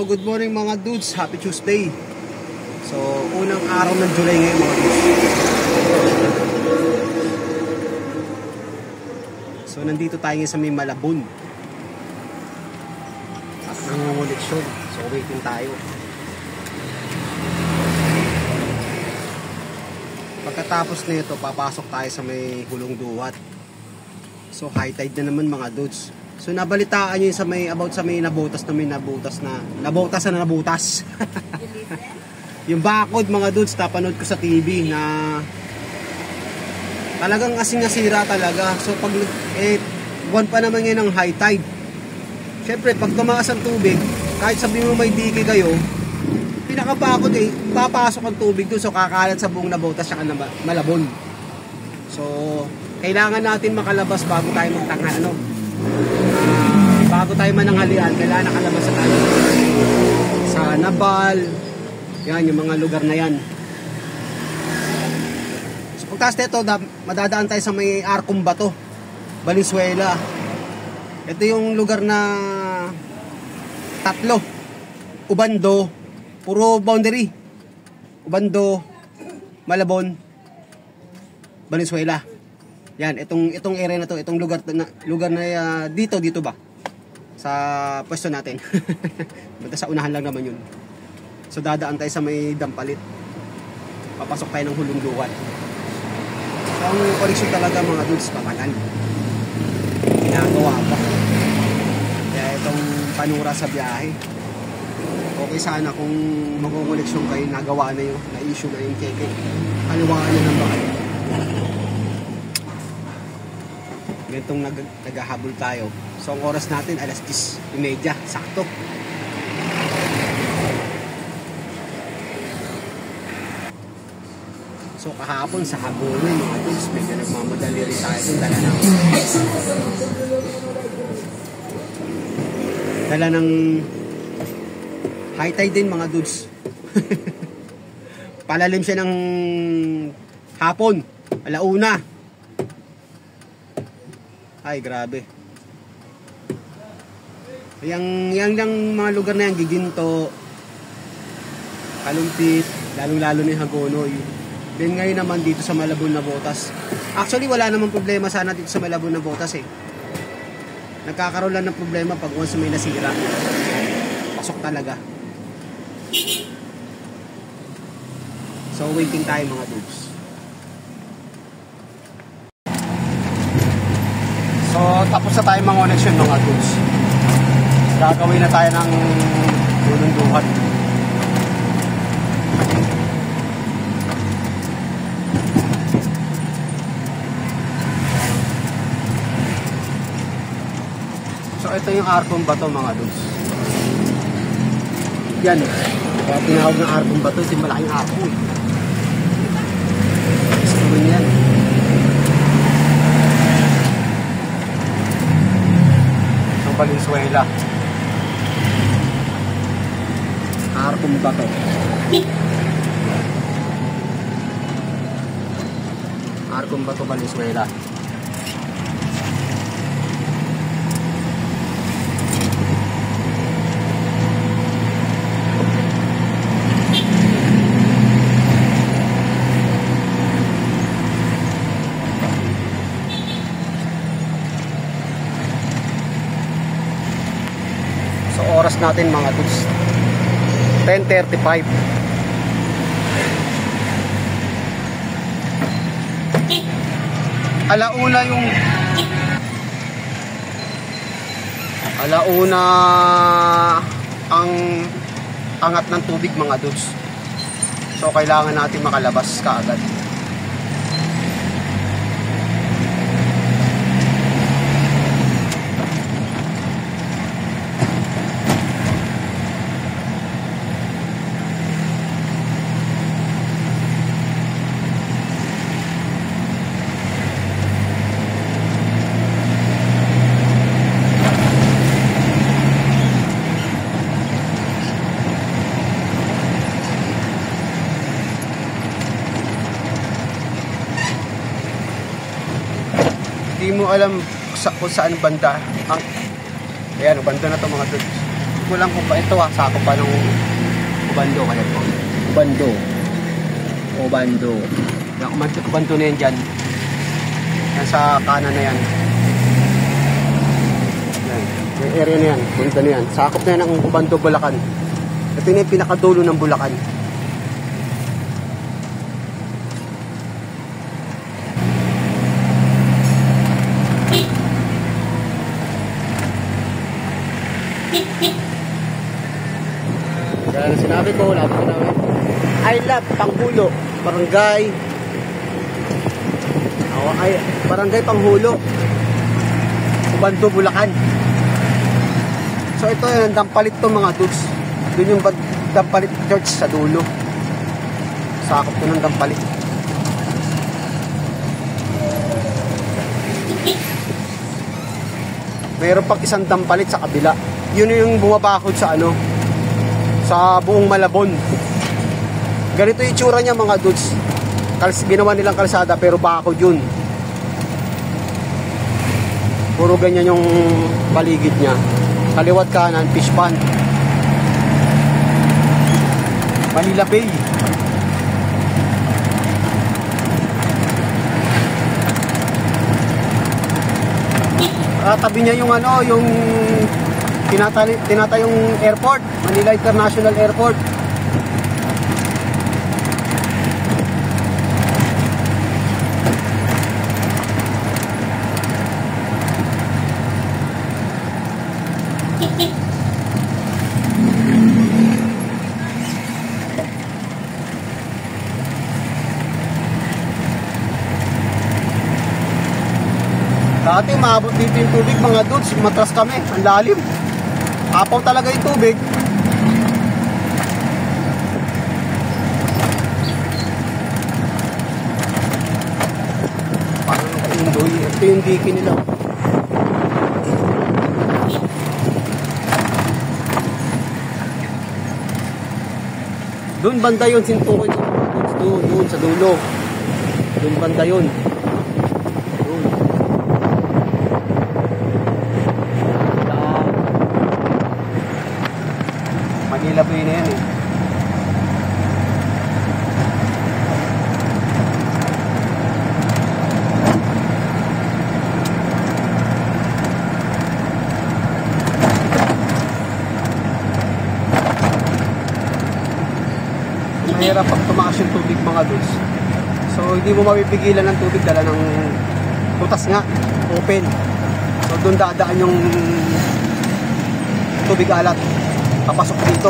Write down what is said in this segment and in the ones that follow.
So good morning mga dudes, happy Tuesday. So unang araw ng July ngayon mga dudes. So nandito tayo ngayon sa may Malabon at nangunguleksyon. So waiting tayo. Pagkatapos nito papasok tayo sa may Hulong Duhat. So high tide na naman mga dudes. So nabalitaan nyo yung sa may about sa may nabutas na nabutas. Yung bakod mga dudes, napanood ko sa TV na talagang kasing nasira talaga. So pag buwan pa naman ngayon ng high tide, syempre pag tumaas ang tubig, kahit sabihin mo may dike kayo, pinakabakod papasok ang tubig doon, so kakalat sa buong nabutas saka na Malabon. So kailangan natin makalabas bago tayo magtanghal, bago tayo mananghalian, kailangan nakalabas sa tayo sa Nabal, yan yung mga lugar na yan. So pagtas nito, madadaan tayo sa may Arkong Bato, Valenzuela. Ito yung lugar na tatlo, Ubando, puro boundary, Ubando, Malabon, Valenzuela. Yan, itong area na to, itong lugar na dito ba? Sa pwesto natin. Basta sa unahan lang naman yun. So dadaan tayo sa may Dampalit. Papasok tayo ng Hulong Duhat. So ang koleksyon talaga mga dudes, patagal. Ginagawa pa. Kaya itong panura sa biyahe. Okay sana kung mag-koleksyon kayo, nagawa na yun, na-issue na yung keke. Kaliwaan nyo ng bakal. Ganitong naghahabol tayo. So ang oras natin alas 10:30, sakto. So kahapon sa habulan mga dudes, medyo nagmamadali rin tayo dun, dala ng high tide din mga dudes. Palalim siya ng hapon, alauna. Ay, grabe. Yang lang mga lugar na yan, Giginto, Kalumpit, lalong-lalo ni Hagonoy. Then ngayon naman dito sa Malabon na Botas. Actually, wala namang problema sana dito sa Malabon na Botas eh. Nagkakaroon lang ng problema pag once may nasira. Pasok talaga. So, waiting tayo mga dudes. So, tapos na tayo mga koneksyon mga dudes. Gagawin na tayo ng Hulong Duhat. So, ito yung Arkong Bato mga dudes. Yan. Kaya tinawag ng Arkong Bato, ito yung malaking arko. Gusto mo yan. Valenzuela. Arkong Bato. Arkong Bato, Valenzuela. Oras natin mga dudes 10:35. Alauna ang angat ng tubig mga dudes. So kailangan natin makalabas kaagad. Hindi mo alam kung saan banda ang ayan, banda na to mga dudes. ko lang kung pa ito sakop pa ng Ubando kaya po. Ubando. Ubando. Ubando na yan dyan. Yan sa kanan na yan. Yan. Yung area na yan. Punta na yan. Sakop na yan ang Ubando, Bulacan. Ito na yung pinakadulo ng Bulacan. Kaya sinabi ko, lahat ko namin. I love Panghulo, Barangay. Barangay Panghulo, Ubando, Bulacan. So ito yung Dampalit to mga dudes. Doon yung Dampalit Church sa dulo. Sakop to ng Dampalit. Mayroon pang isang Dampalit sa kabila. Yun yung bumabakod sa sa buong Malabon. Ganito yung itsura niya mga dudes. Ginawa nilang kalsada pero bakod yun. Puro ganyan yung paligid niya. Kaliwat kanan, fish pond. Manila Bay. Tabi niya yung yung tinatayong airport, Manila International Airport. Dati maabot dito yung tubig mga dudes, matras kami, ang lalim. Apaw talaga yung tubig. Paano nakaindoy? Ito yung diki nila. Doon banda yun, sintukoy doon sa dulo. Doon banda yun. Manila Bay na yan Mahirap pag tumaas yung tubig mga dudes. So hindi mo mapipigilan ng tubig, dala ng butas nga, open. So doon dadaan yung tubig alat papasok dito.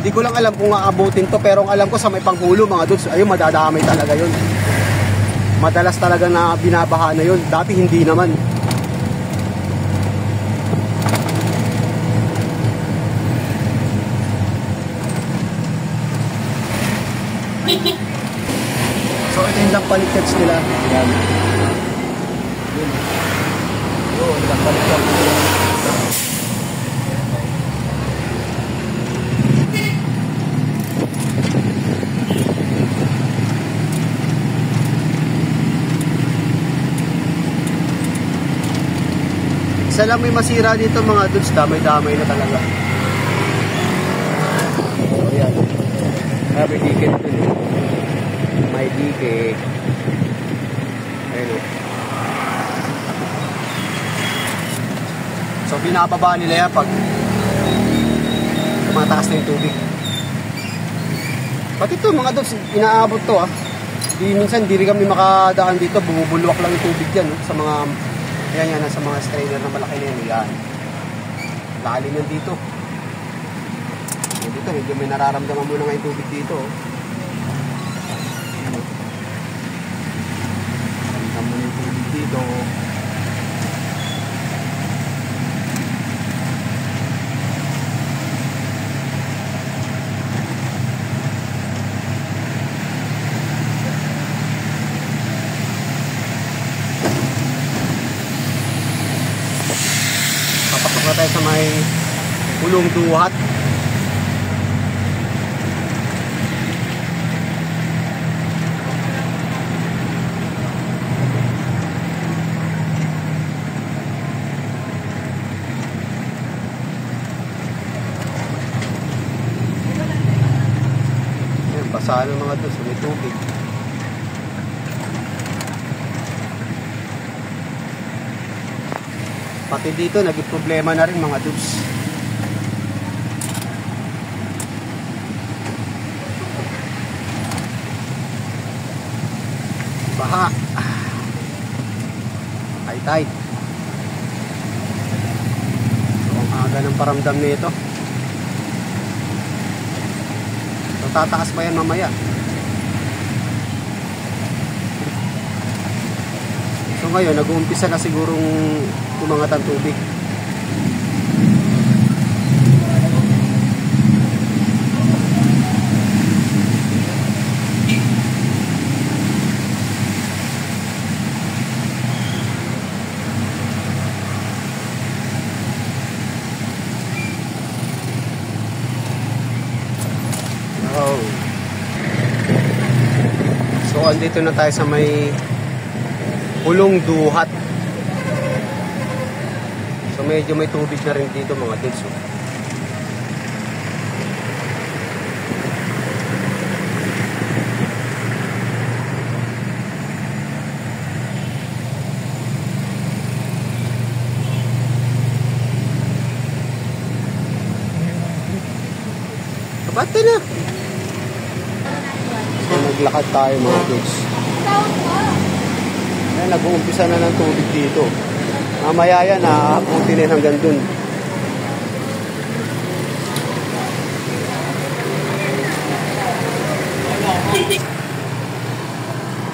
Hindi ko lang alam kung aabutin to, pero ang alam ko sa may Panghulo mga dudes, ayun madadamay talaga yun. Madalas talaga na binabaha na yun. Dati hindi naman. So ito yung Dampalit Church nila. Yan. Yun, Dampalit Church nila. Isa lang may masira dito mga dudes, damay-damay na talaga. So yan. May dike dito. May dike. Ayun o. So binababa nila yan pag tumataas na yung tubig. Pati ito mga dudes, inaabot to minsan di rin kami makadaan dito, bumubulwak lang yung tubig yan sa mga yan, nasa mga strainer na malaki na yan. Lalim yan dito. Dito, medyo may nararamdaman mo na nga yung tubig dito. Nararamdaman mo yung tubig dito. Papasok na tayo sa may Pulong Duhat. sana mga dudes, may tubig. Pati dito, naging problema na rin mga dudes. Baha. Tay. So, ang aga ng paramdam nito. So, tataas pa yan mamaya. So, ngayon, nag-uumpisa na sigurong umangat ang tubig. So, andito na tayo sa may Pulong Duhat. So, medyo may tubig na rin dito mga dudes. Kabate na. So, naglakad tayo mga dudes. Ayan, nag-uumpisa na ng tubig dito. Mamaya yan, nakakunti na hanggang dun.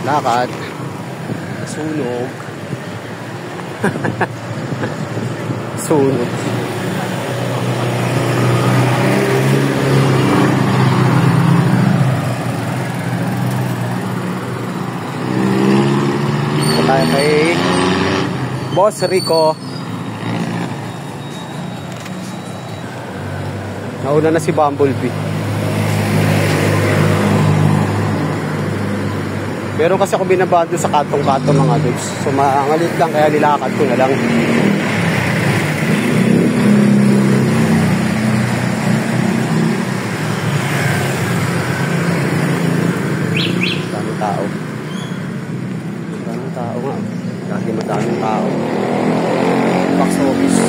Lakad. Sunog. Sunog. Tayo kay Boss Rico. Nauna na si Bumblebee. Pero kasi ako binabado sa katong-katong mga dudes. So mangalit lang kaya nilakad ko na lang. Daming tao. Tao nga. Lagi madaming tao. Box office.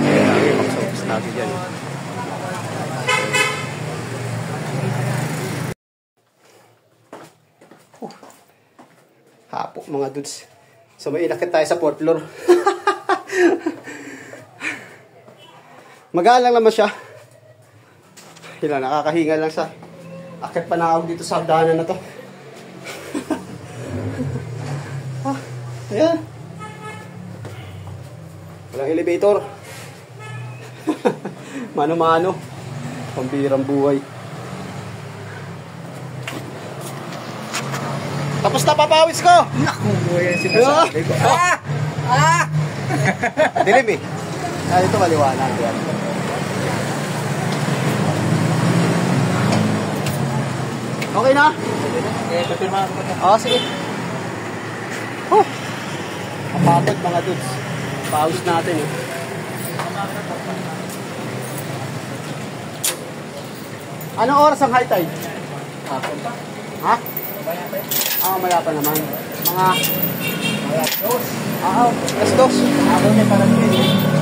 Kaya lagi box office natin dyan. Hapo mga dudes. So may inakit tayo sa 4th floor. Magaan lang naman siya. Nakakahinga lang sa akit pa na ako dito sa hagdanan na to. Ayan. Walang elevator. Mano-mano. Pambirang buhay. Tapos na papawis ko. Naku, buhay ang sinasabi ko. Dilim eh. Dito maliwanag yan. Okay na? Papirma ko pa. Oo, sige. Oh. Kapagod mga dudes. Pawis natin eh. Anong oras ang high tide? Hapon pa. Ha? Mamaya pa naman. Mga... alas 2. Hapon may parang din.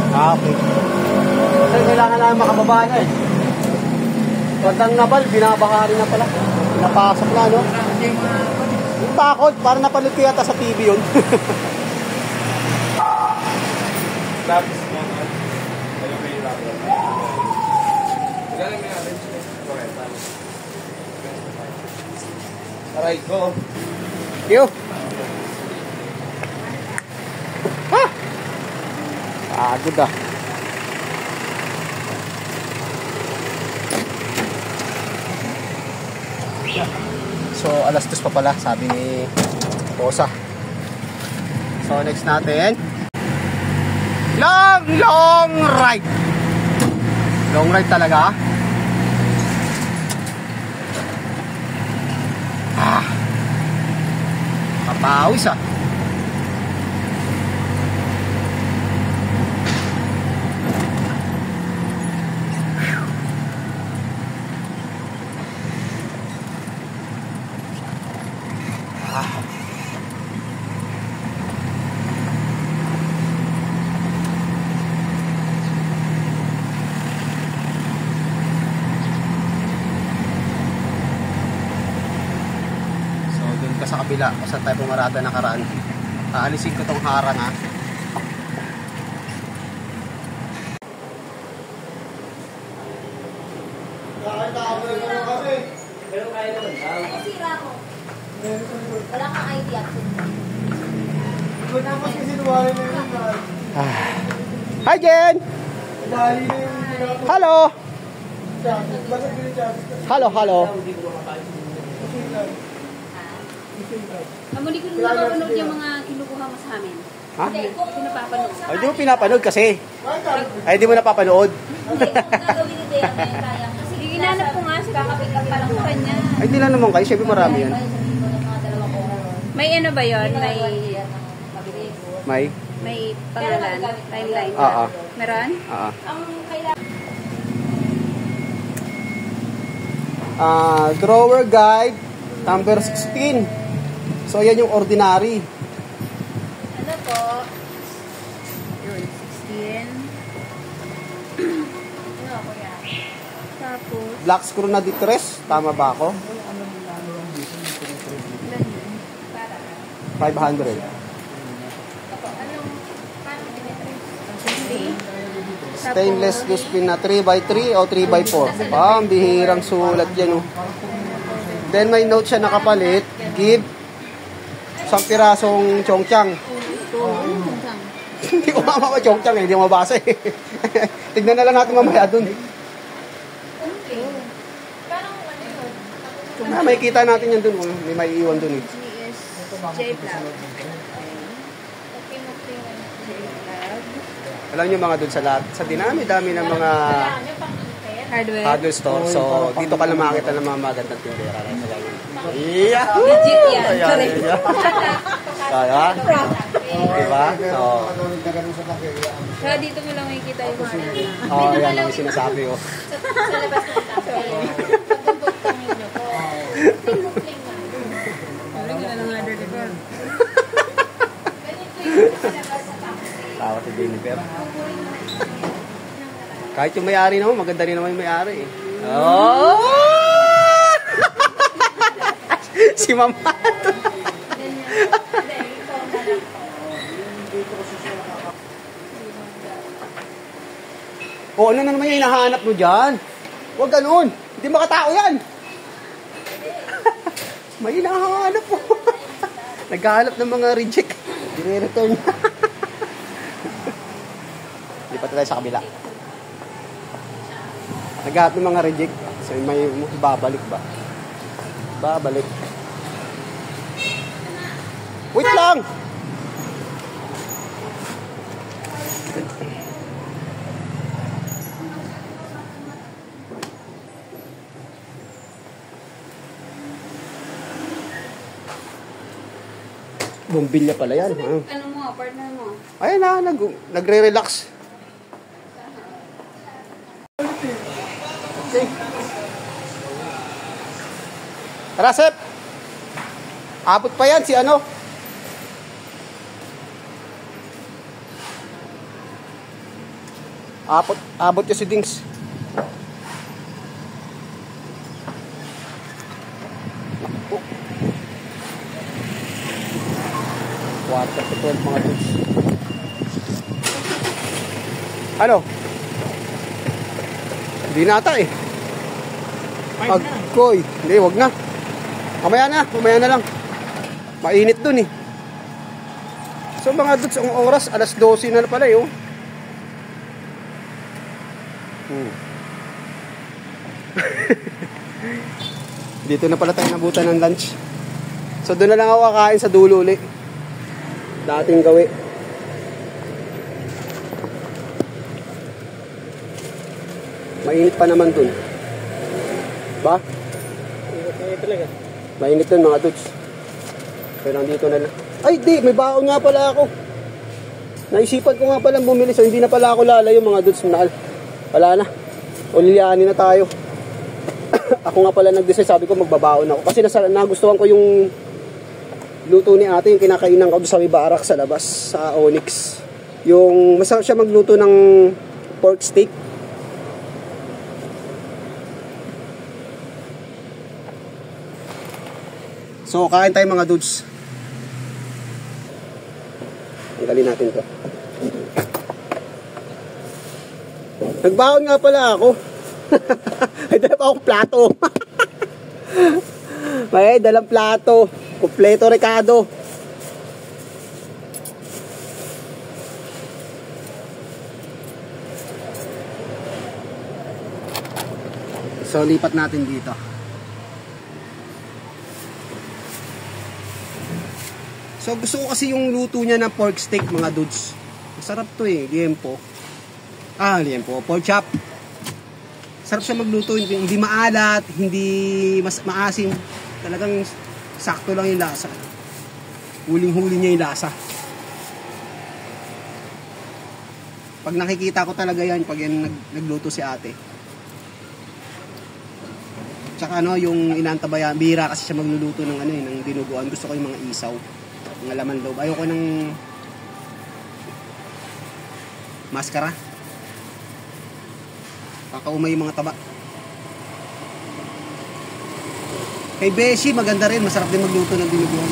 Okay. Kasi kailangan namin makababa na eh. Pagdang nabal, binabahari na pala. Pinapasok na, no? Yung takot, parang napanood ko yata sa TV yun. Lapis mo nga. Ayaw may lapis. Galing nga rin siya. Aray ko. Thank you. Ha! Pagod ah. So, alas 2 pa pala, sabi ni Posa. So, next natin. Long ride. Long ride talaga. Kapawis ah. kabila kung saan tayo pumarada nakaraan. Aalisin ko tong harang ha. Ano sira ko? Wala kang idea. Hi Jen! Hello! Hello. Hindi ko napapanood yung mga kinukuha mo sa amin. Ha? Hindi, kung pinapapanood. Ay, di mo pinapanood kasi. Ay, di mo napapanood. Hindi, kung gagawin ni Dea, may kaya. Kasi ginanap ko nga, kakapick up pa lang sa kanya. Ay, di lang naman kayo. Siyempre marami yan. May ano ba yun? May? May pangalan? Timeline? Oo. Meron? Oo. Ang kailangan. Drawer guide number 16. So, yan yung ordinary. Ano po? Yun, 16. Ano ako yan? Tapos, Black screw na distress. Tama ba ako? ilan yun? Para. 500. Anong, paano dimetri? Stainless steel pin na 3x3 o 3x4. Ang bihirang sulat yan. Oh. Then may note siya nakapalit. Give 1 pirasong chongchang. Hindi ko mama chongchang eh. Hindi ko mabasa eh. Tignan na lang natin mamaya dun. May kita natin yan dun. Oh. May maiiwan dun eh. J Plug. Alam nyo mga dun sa lahat. Sa dinami-dami ng mga hardware store. So, dito ka lang makakita ng mga magandang tindera. Yeah! Legit yan. Ayan, Correct. ayan. Kaya? Diba? So, Kaya dito mo lang makikita yung mga yan ang sinasabi ko. sa labas ng tayo. Pagkumpot kami nyo po. Tingkupling nga. Parang gano'n ng order di ba? Ganito yung sa labas sa taxi. Tawa si Jennifer. Kahit yung may-ari naman, maganda rin naman yung may-ari eh. Oh! Si Mama. O ano na naman yung hinahanap mo dyan? Huwag ganun. Hindi makatao yan. May hinahanap mo. Naghahanap ng mga reject. Dire-return. Lipat tayo sa kabila. Naghahanap ng mga reject. So may babalik ba? Babalik. Wait lang! Bumbilya pala yan. Ano mo, partner mo? Ayan na, nagre-relax. Okay. Tara, Sep. Abot pa yan si ano? Abot yung si Dings. Naku. Quarter to 12 mga dudes. Ano? Hindi na ata eh. Agkoy. Hindi, wag na. Mamaya na lang. Mainit dun eh. So mga dudes, ang oras, alas 12 na pala eh. Oh. Dito na pala tayo nabutan ng lunch. So doon na lang ako kakain sa dulo ulit. Dating gawi. Mainit pa naman dun. Ba? Mainit talaga. Mainit dun mga dudes. Pero nandito na lang. Ay di, may baon nga pala ako. Naisipan ko nga palang bumili. So hindi na pala ako lalayo mga dudes. Wala na. Uliyanin na tayo. Ako nga pala nag-decide, sabi ko magbabaon ako. Kasi nagustuhan ko yung luto ni ate, yung kinakainan ko sa may barak sa labas, sa Onyx. Yung masarap siya magluto ng pork steak. So, kain tayo mga dudes. Tanggalin natin to. Nagbaon nga pala ako. Ay, dala pa akong plato. May dalang plato. Kompleto Ricardo. So, lipat natin dito. So, gusto ko kasi yung luto niya ng pork steak, mga dudes. Masarap to eh, liempo. Liempo, pork chop. Sarap siya magluto, hindi maalat, hindi maasim. Talagang sakto lang yung lasa. Huling-huli niya yung lasa. Pag nakikita ko talaga yan, pag yan nagluto si ate. Tsaka yung inantabayan, bira kasi siya magluluto ng ng dinuguan. Gusto ko yung mga isaw, mga laman loob. Ayoko ng maskara. Kakaumay yung mga taba. Kay Beshi, maganda rin. Masarap din magluto ng dinuguan.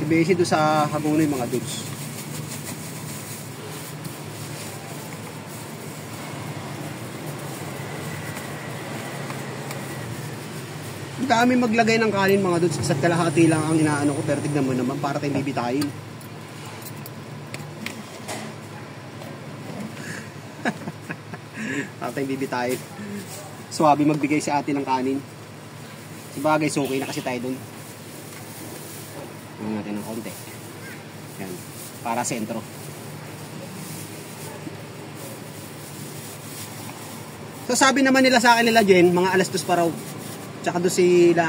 Si Beshi doon sa Hagonoy, mga dudes. Ang dami maglagay ng kanin, mga dudes. Isa't kalahati lang ang inaano ko. Pero tignan mo naman, para tayong bibitayin. Para tayong bibitayin. Suwabe magbigay si ate ng kanin. Sabagay, suki na kasi tayo dun. Tingnan natin ng konti. Yan. Para sentro. So sabi naman nila sa akin nila Jen, mga alas 2 pa raw. Tsaka doon sila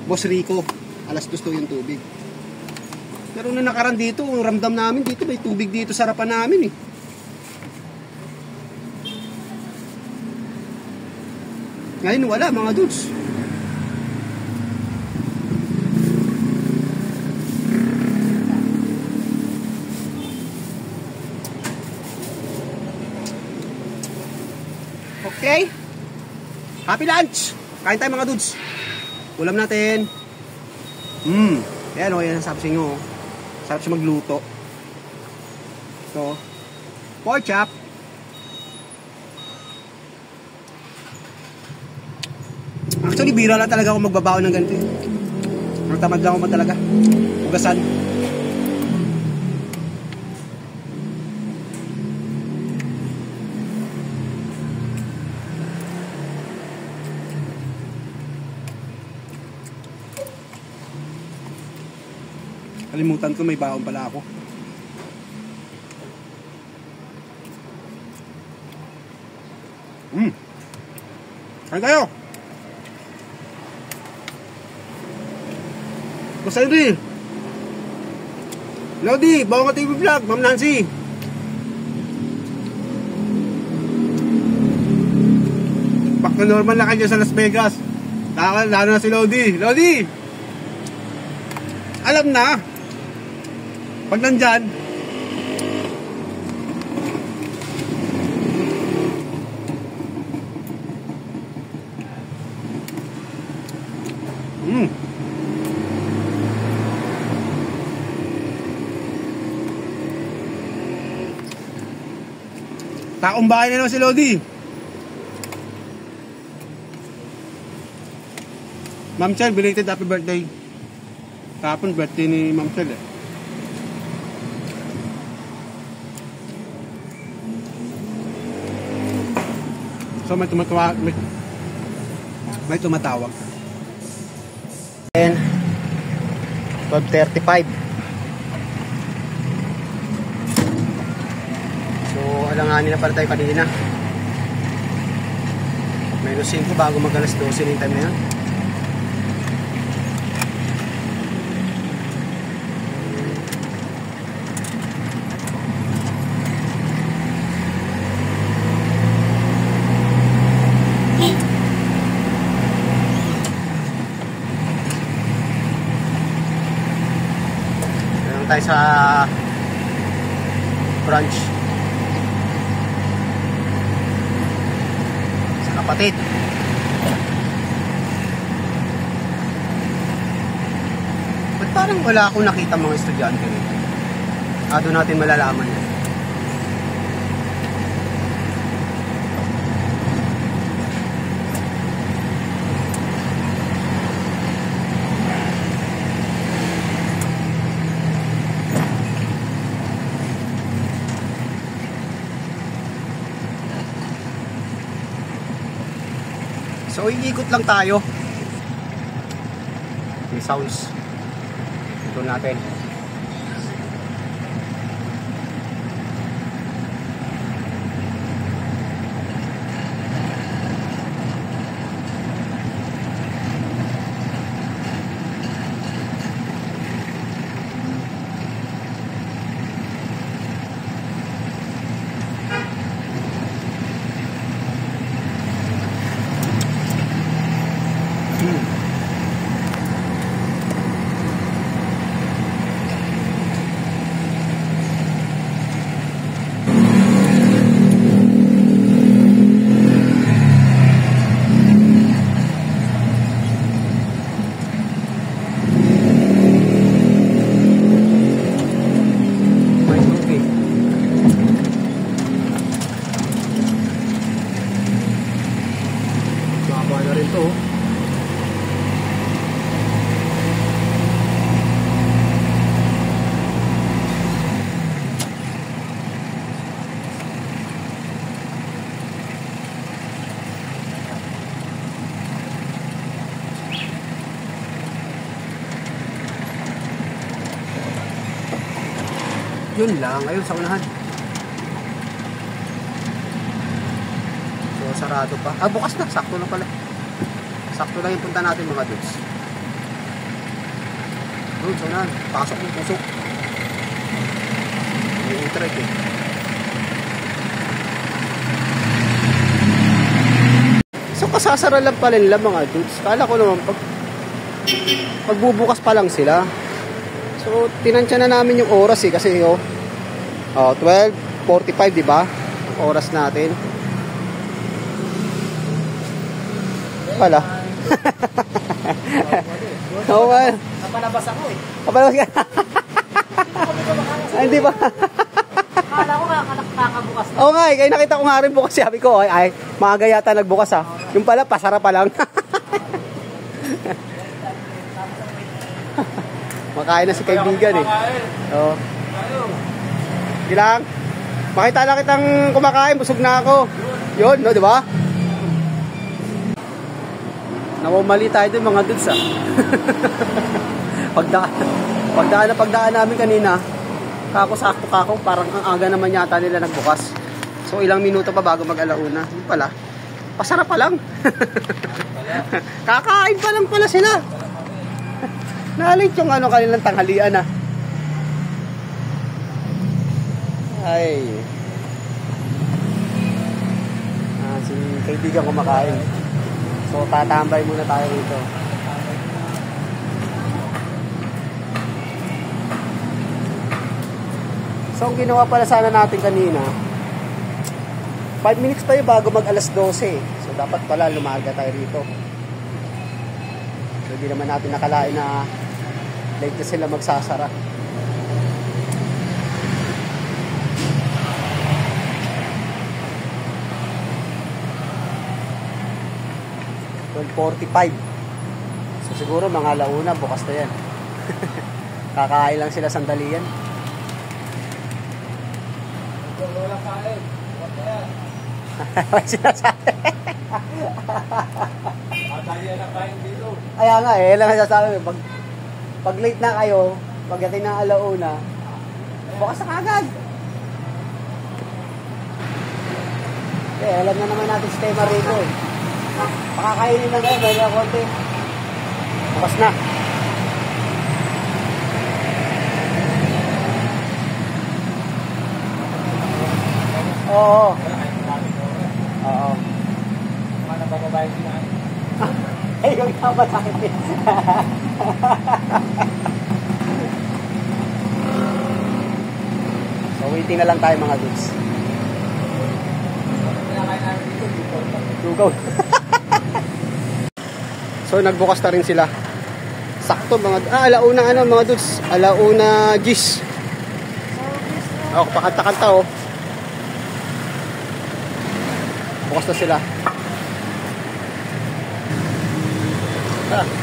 Boss Rico, alas 2 to yung tubig. Pero nung nakaraan dito, ramdam namin dito, may tubig dito sa harapan namin eh. Ngayon wala, mga dudes. Okay. Happy lunch! Kain tayo mga dudes. Ulam natin. Ayan yan ang sabi sa inyo. Sarap siya magluto. So, pork chop. Actually, bira lang talaga ako magbabaon ng ganito. Magtamad lang ako talaga. Ugasan. Kalimutan ko, may baon pala ako. Kain kayo! Basta yun Lodi, Bawang TV Vlog, Ma'am Nancy. Back na normal na kayo sa Las Vegas. Lalo na si Lodi. Lodi! Alam na! Pag nandyan, taong bahay na naman si Lodi. Ma'am Chel, belated happy birthday. Kahapon birthday ni Ma'am Chel eh. So may tumatawag. And 12:35. So alanganin na pala tayo kanina. Minus 5 bago mag alas 12 yung time na yun. Tayo sa brunch. kapatid. Ba't parang wala akong nakita mga estudyante rito? Doon natin malalaman yan. So, iikot lang tayo. May sounds. Ito natin. Yun lang, ayun sa unahan. So, sarado pa. Bukas na, sakto na pala. Sakto lang yung punta natin mga dudes. Doon, sa unahan. Pasok mo, pusok. May interest eh. So, kasasara lang pala nila mga dudes. Kala ko naman, pagbubukas pa lang sila. So, tinansya na namin yung oras eh kasi 12:45, di ba? Oras natin. Pala. Oo nga. Napalabas ako eh. Kapalabas ka. Ay, hindi ba? Akala ko kakabukas na. Oo nga eh, kaya nakita ko nga rin bukas. Sabi ko, ay, maaga yata nagbukas ah. Yung pala, pasara pa lang. Makain na si kaibigan eh. Oo. Ilang? Makita na kitang kumakain, busog na ako. Yun, no, di ba? Nawamali tayo dun mga dudes ah. Pagdaan namin kanina, sakto kako, parang ang aga naman yata nila nagbukas. So ilang minuto pa bago mag-alauna. Yun pala, pasara pa lang. Kakain pa lang pala sila. Nalit yung kanilang tanghalian ah. Ay. Si kaibigan kumakain. So tatambay muna tayo rito. So ang ginawa pala sana natin kanina, 5 minutes tayo bago mag alas 12. So dapat pala lumaga tayo rito. So hindi naman natin nakalain na late na sila magsasara. $12:45. So siguro mga alauna bukas na yan. Kakain lang sila sandali yan. Walang kain. Bukas na yan. May sinasabi. Kaya na kain dito. Kaya nga eh, lang nasasabi. Pag late na kayo, pagdating ng alauna, bukas na kagad. Eh, alam na naman natin si tema rito eh. Pakakainin na kayo, dahil na konti. Bukas na. Oo. Oo. Mga nabababayin sila. Ay, yung tama sa akin. So, waiting na lang tayo mga dudes. Pinakain namin dito. Lugaw. So nagbukas na rin sila. Sakto mga alauna ano mga dudes, alauna gis. Oh, pakanta-kanta oh. Bukas na sila.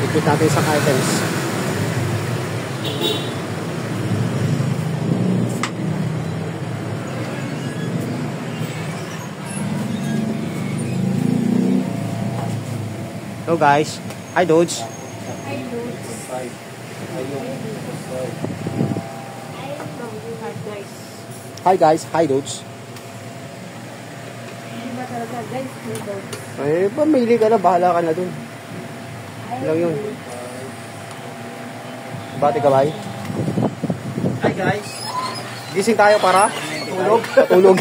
Ikot natin sa items. Hello guys. Hi dudes. Hi guys. Hi dudes. Ay, pamili ka na. Bahala ka na dun. Lang yun. Bati ka ba? Hi guys. Gising tayo para tulog. Tulog.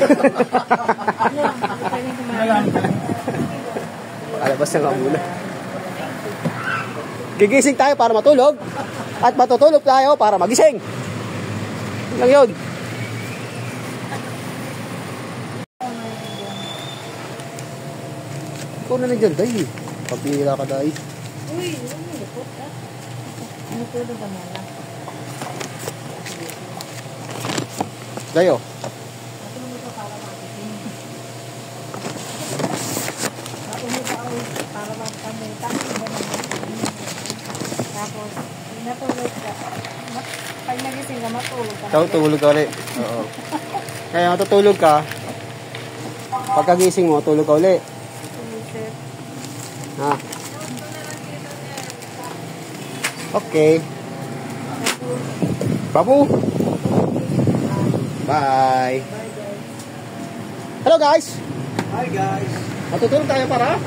Alabas na nga muna. Gigising tayo para matulog. At matutulog tayo para magising. Lang yun. Ikaw na nandiyan, Day. Pagpila ka, Day. Uy, ano lupot ka? Ano tulog ka mala? Day, oh. Matulog ka para makikin. Matulog ka para magpamita. Tapos, natulog ka. Pag nagising ka, matulog ka. Tulog ka ulit. Oo. Kaya matutulog ka. Pagkagising mo, tulog ka ulit. Ha? Okay. Babu. Bye. Hello guys. Hi guys. Matutulog tayo para?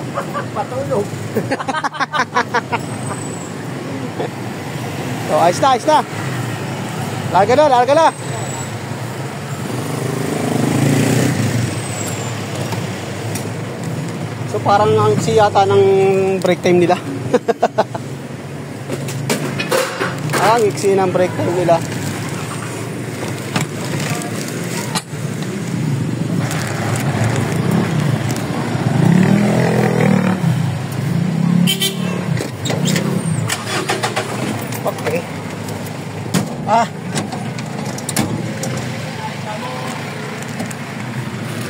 Patulog. So, ayos na, ayos na. Larga na, larga na. So parang ang iksi yata ng break time nila. Ang iksi ng break time nila. Okay.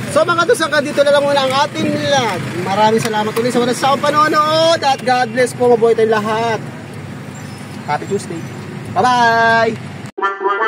So mga dos, dito na lang muna ang ating vlog. Maraming salamat ulit sa walang sawang panonood at God bless po, mabuhay tayong lahat. Happy Tuesday. Bye-bye!